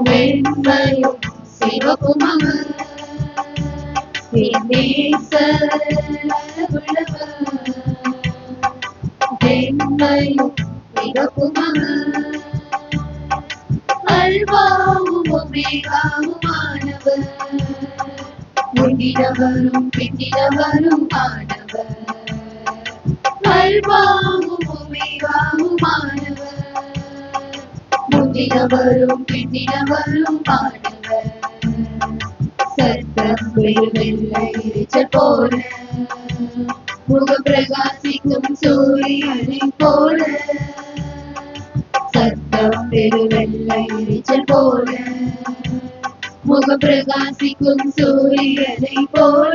வெண்மையும் சிவப்பும் அவர் வெண்மையும் சிவப்பும் அவர் அல்வாவும் ஒமேகாவுமானவர் முந்தினவரும் பிந்தினவரும் ஆனவர் அல்வாவும் ஒமேகாவுமானவர் முந்தினவரும் பிந்தினவரும் ஆனவர் சத்தம் வெள்ளை இரைச்சல் போல முகம் பிரகாசிக்கும் சூரியனை போல சத்தம் வெள்ளை இரைச்சல் போல முகம் பிரகாசிக்கும் சூரியனை போல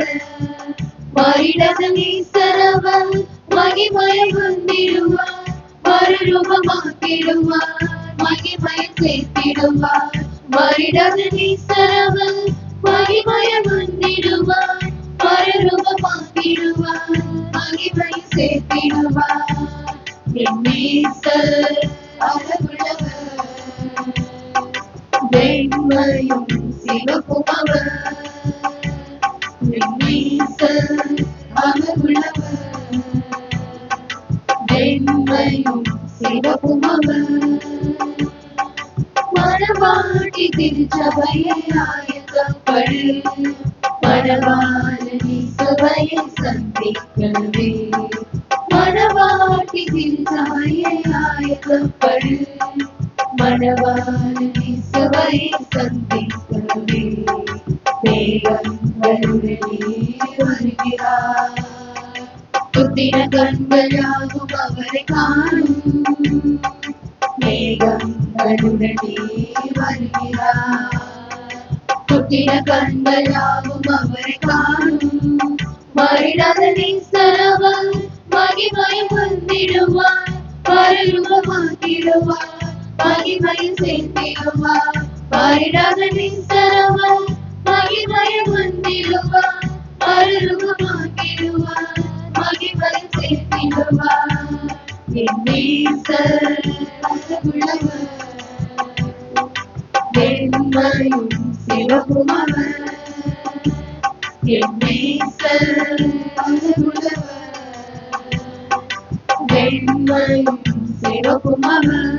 மாறிடதன் ஈஸ்வரவர் மகிமையை வந்திடுவார் மறுரூபமாக்கிடுவார் மகிமையை சேர்த்திடுவார் மாறிடதன் ஈஸ்வரவர் மகிமையை வந்திடுவார் மறுரூபமாக்கிடுவார் மகிமையை சேர்த்திடுவார் என் நேசர் அழகுள்ளவர் வெண்மையும் சிவப்பும் அவர் என் நேசர் அழகுள்ளவர் வெண்மையும் சிவப்பும் அவர் மணவாட்டி திருச்சபையை ஆயத்தப்படு மணவாளனி சபையை சந்திக்கவே மணவாட்டி திருச்சபையை ஆயத்தப்படு மணவாளனி சபையை சந்திக்கவே மேகங்களுடனே வருகிறார் புத்திர கண்களாகும் அவரை காணும் மேகங்களுடனே வருகிறார் புத்திர கண்களாகும் அவரை காணும் மறிடாத ஈஸ்வரவர் மகிமையை வந்திடுவார் மறுரூபமாக்கிடுவார் மகிமையை சேர்த்திடுவார் மறிடாத ஈஸ்வரவர் மகிமையை வந்திடுவார் மறுரூபமாக்கிடுவார் மகிமையை சேர்த்திடுவார் என் நேசர் அழகுள்ளவர் வெண்மையும் சிவப்பும் அவர் என் நேசர் அழகுள்ளவர் வெண்மையும் சிவப்பும் அவர்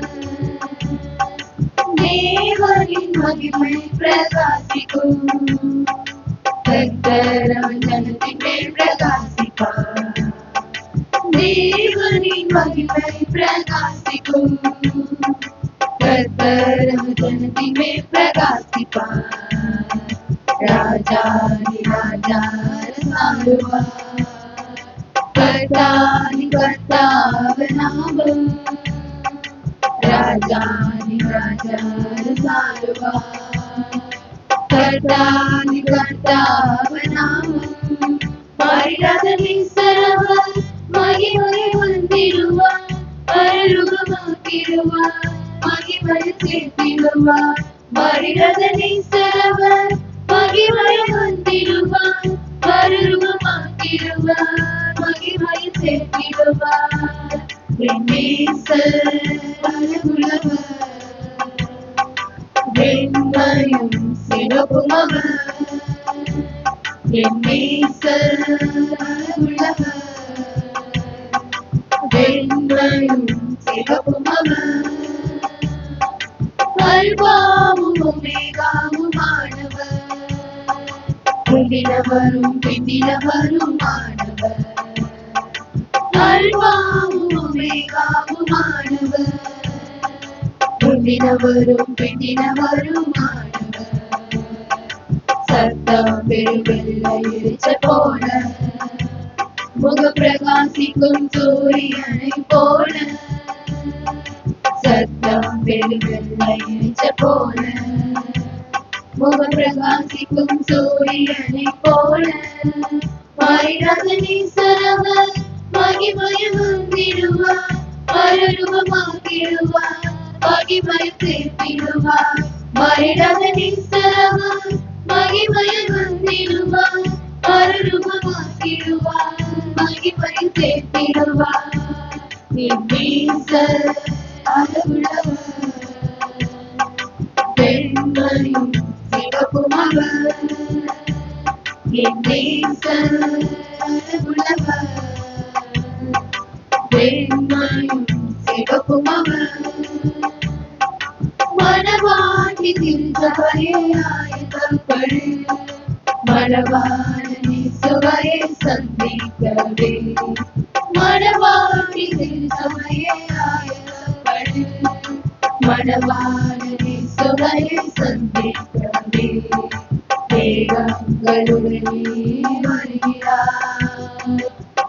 தேவனின் மகிமை பிரகாசிக்கும் கர்த்தர் ஜனத்தின் மேல் பிரகாசிப்பார் தேவனின் மகிமை பிரகாசிக்கும் கர்த்தர் ஜனத்தின் மேல் பிரகாசிப்பார் ராஜாதி ராஜா சாருவார் கர்த்தாதி கர்த்தாவ நாமம் ராஜாதி ராஜா சாருவார் கர்த்தாதி கர்த்தாவ நாமம் மாறிடாத ஈஸ்வரவர் மகிமையை வந்திடுவார் மறுரூபமாக்கிடுவார் மகிமையை சேர்த்திடுவார் மாறிடாத ஈஸ்வரவர் மகிமையை வந்திடுவார் மறுரூபமாக்கிடுவார் மகிமையை சேர்த்திடுவார் என் நேசர் அழகுள்ளவர் வெண்மையும் சிவப்பும் அவர் என் நேசர் அழகுள்ளவர் வெண்மையும் சிவப்பும் அவர் அல்வாவும் ஒமேகாவுமானவர் முந்தினவரும் பிந்தினவரும் ஆனவர் அல்வாவும் ஒமேகாவுமானவர் முந்தினவரும் பிந்தினவரும் ஆனவர் சத்தம் வெள்ளை இரைச்சல் போல முகம் பிரகாசிக்கும் சூரியனை போல சத்தம் வெள்ளை இரைச்சல் போல முகம் பிரகாசிக்கும் சூரியனை போல மாறிடாத ஈஸ்வரவர் மகிமையை வந்திடுவார் மறுரூபமாக்கிடுவார் மகிமையை சேர்த்திடுவார் மாறிடாத ஈஸ்வரவர் மகிமையை வந்திடுவார் மறுரூபமாக்கிடுவார் மகிமையை சேர்த்திடுவார் என் நேசர் அளவுள்ளவர், வெண்மையும் சிவப்பும் அவர். என் நேசர் அளவுள்ளவர், வெண்மையும் சிவப்பும் அவர். மணவாட்டி திருச்சபையை ஆயத்தப்படு, மணவாளனை சுவையை சந்திக்கவே. மணவாட்டி திருச்சபையை ஆயத்தப்படு, மணவாளனை சுவையை சந்திக்கவே. மேகங்களுடனே வருகிறார்,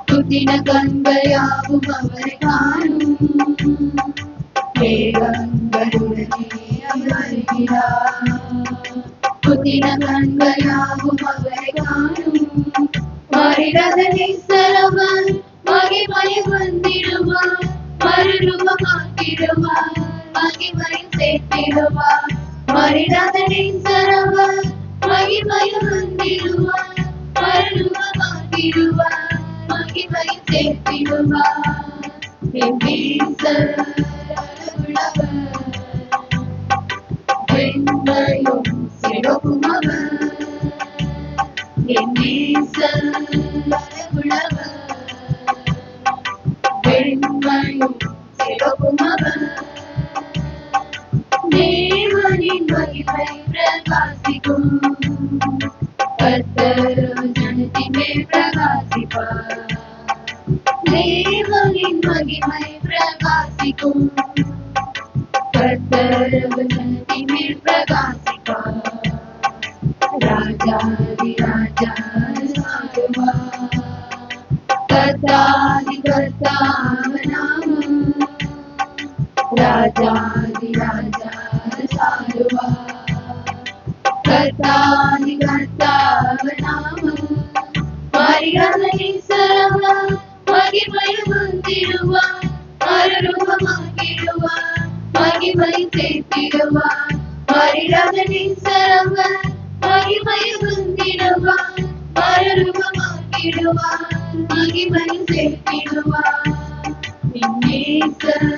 துதின கண்கள் யாவும் அவரை காணும். மேகங்களுடனே வருகிறார், புதின கண்கள் யாவும் அவரை காணும். மரிரத நேசரவர் மகிமையை வந்திடுவார், மறுரூபமாக்கிடுவார், மகிமையை சேர்த்திடுவார். மரிரத நேசரவர் மகிமையை வந்திடுவார், மறுரூபமாக்கிடுவார், மகிமையை சேர்த்திடுவார். என் நேசர் அளவுள்ளவர், வெண்மையும் சிவப்பும் அவர். என் நேசர் அளவுள்ளவர், வெண்மையும் சிவப்பும் அவர். தேவனின் மகிமை பிரகாசிக்கும், கர்த்தர் ஜனத்தின் மேல் பிரகாசிப்பார். தேவனின் மகிமை பிரகாசிக்கும், கர்த்தர் ஜனத்தின் மேல் பிரகாசிப்பார். ராஜாதி ராஜா சாருவார், கர்த்தாதி கர்த்தாவ நாமம். ராஜாதி ராஜா சாருவார், கர்த்தாதி கர்த்தாவ நாமம். மரியாத நேசரவர் மகிமையை வந்திடுவார், மறுரூபமாக்கிடுவார், மகிமையை சேர்த்திடுவார். மரியாத நேசரவர் மகிமையை வந்திடுவார், மறுரூபமாக்கிடுவார், மகிமையை சேர்த்திடுவார். என் நேசர்